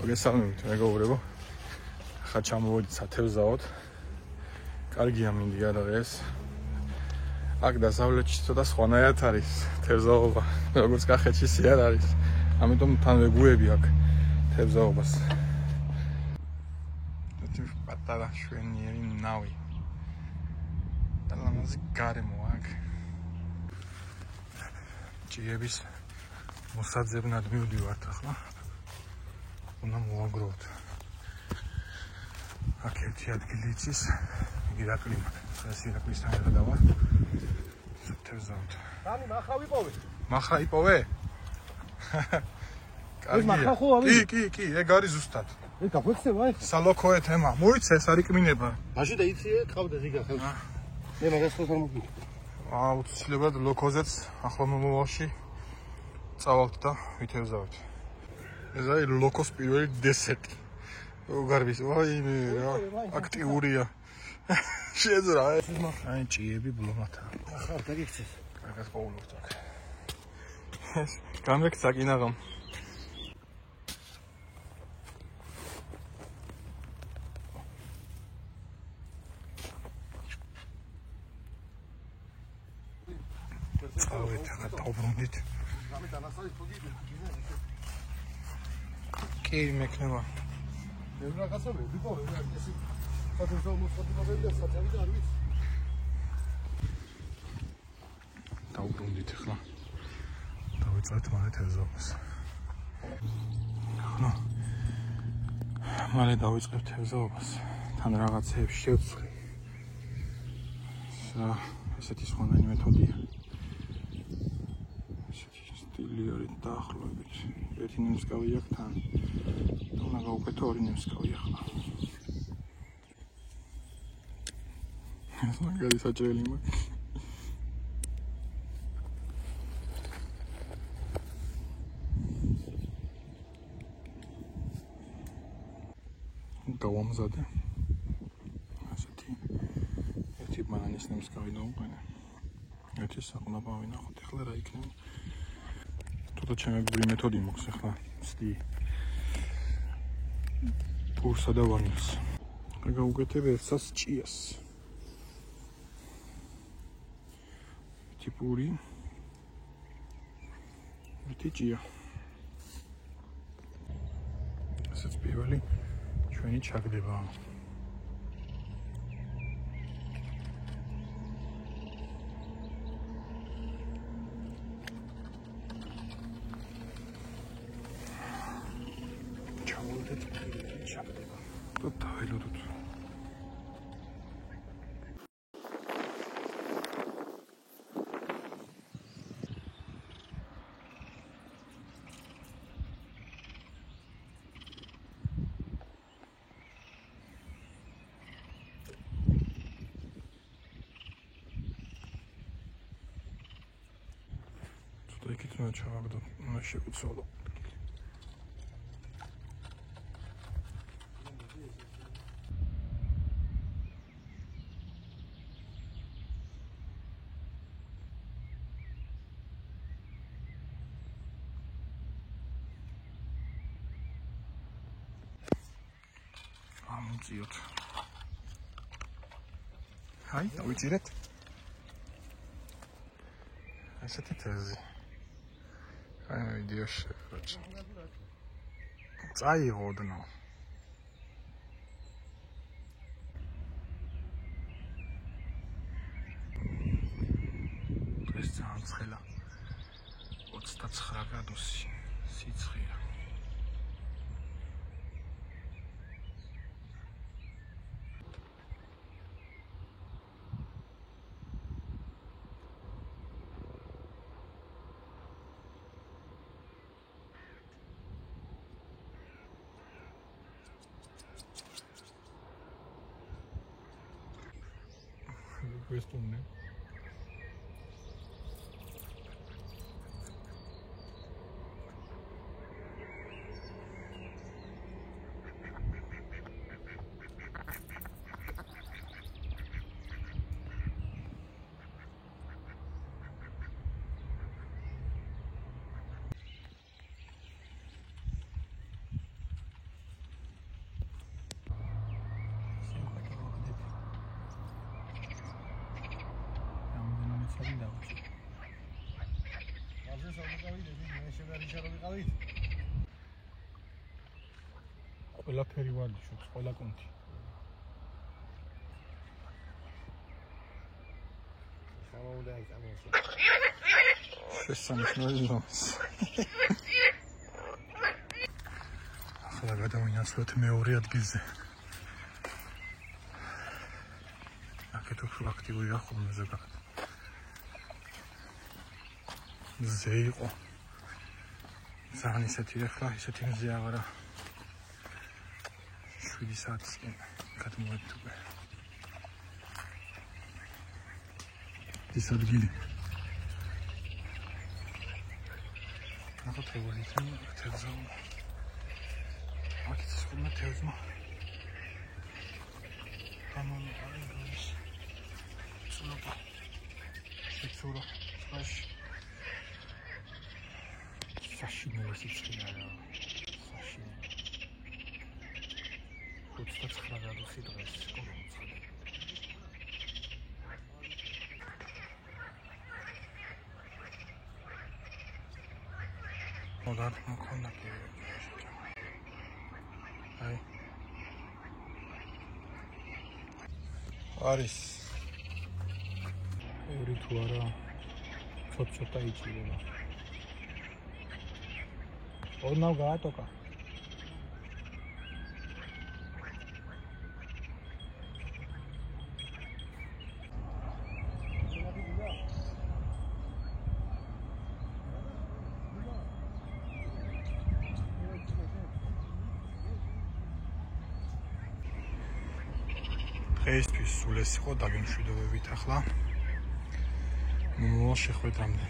მოგესალმებით, მეგობრებო. ხა ჩამოვედით სათევზაოდ. კარგია მინდია და ეს. აქ დასავლეთში ცოტა სხვანაირად არის თევზაობა. როგორც კახეთში ისე არ არის. ამიტომ თან ვეგუები აქ თევზაობას. ეს პატარა შვენიერი ნავი. და ლამაზი გარემო აქ. ჭიების მოსაძებნად მივდივართ ახლა. უნდა მოვაგროვოთ. აქ ერთი ადგილი იცის, ირაკლიმ. ეს ირაკლისთან ერთად ვარ. თევზაოდ. რამი მახა ვიპოვე? მახა იპოვე? კარგია. კი, ეგ არის ზუსტად. ეს გაგვექცევა ეს? სალოქოე თემა. მოიცა ეს არის კმინება. მაშინ და იცი ყავდა ზიგა ხელში. მე მაგას ხო წარმოგდი. აუცილებლად ლოქოზეც ახლა მომავალში წავალთ და ვითევზავთ. ეს არის ლოკოს პირველი დესერტი. უგარბის, ვაიმე რა, აქტიურია. შეძრა ეს. აი ჭიები ბლომათა. ახლა დაგიქცეს. კარგად ყოველდღე აქ. ეს გამექცა კინაღამ. წავით ახლა დავბრუნდით. რამე დანასალის ფოგი კი მექნება. მე რაღაცა ვიპოვე ეს სათევზაო მოწყობილობები და საწავი და არ ვიცი. დავბრუნდით ახლა. დავიწყეთ მალე თევზაობას. ახლა მალე დავიწყებთ თევზაობას. თან რაღაცეებს შევწვი. ესეთი სხვანაირი მეთოდია. ესეთი სტილი არის დაახლოებით. ერთი ნემსკავი აქვს თან. უნდა გავუკეთო ორი ნემსკავი ახლა. ეს მაგარი საჭრელი მაქვს. გავამზადე. ასეთი ერთი ბანანის ნემსკავი დავუყენე. ერთი საკუნაბა ვინახოთ ახლა რა იქნება. თუმცა ჩემი მეთოდი მოქვს ახლა სტი პურსა და ვანილს. გავუკეთებ ერთსას ჭიას. ერთი პური. ერთი ჭია. ესეც პირველი ჩვენი ჩაგდება. ჩავუდეთ ჩაგდება. და დაველოდოთ. იქით უნდა ჩავაგდო, უნდა შევიცვალო. ამოწიოთ. აი, დავიწირეთ. ესეთი თეზი. აი ვიდეოში ვაჭ. წაიღოდნო. ეს ძალიან ცხელა. 29 გრადუსი სიცხეა. Questo non è. შეგვარიშა რომ ვიყავით. ყველაფერი ვარჯიშობს, ყველა კუნთი. სამაუნდა იწამოს. შესანიშნავი ზომის. ახლა გადავინაცვლოთ მეორე ადგილზე. აქეთ უფრო აქტიურია ხოლმე ზოგადად. მზე იყო. ძალიან ისეთი ახლა ისეთი მზე აღარა. 7 საათისკენ გადმოვეդube. ის ადგილი. ახლა თეორიიდან თევზა. აქ ის ხოლმე თევზმა. გამომიყარეს. ცურა. შეცურა. საში. საშინელი სიცხეა. საშინელი. 29 გრადუსი დღეს გამოცხადდა. მოდარ მქონდა კი. აი. არის. ორი თუ არა ცოტა იჭირება. ორნავ გაატოკა. დღეისთვის სულ ეს იყო, დაგემშვიდობებით ახლა. მოშეხვედრამდე.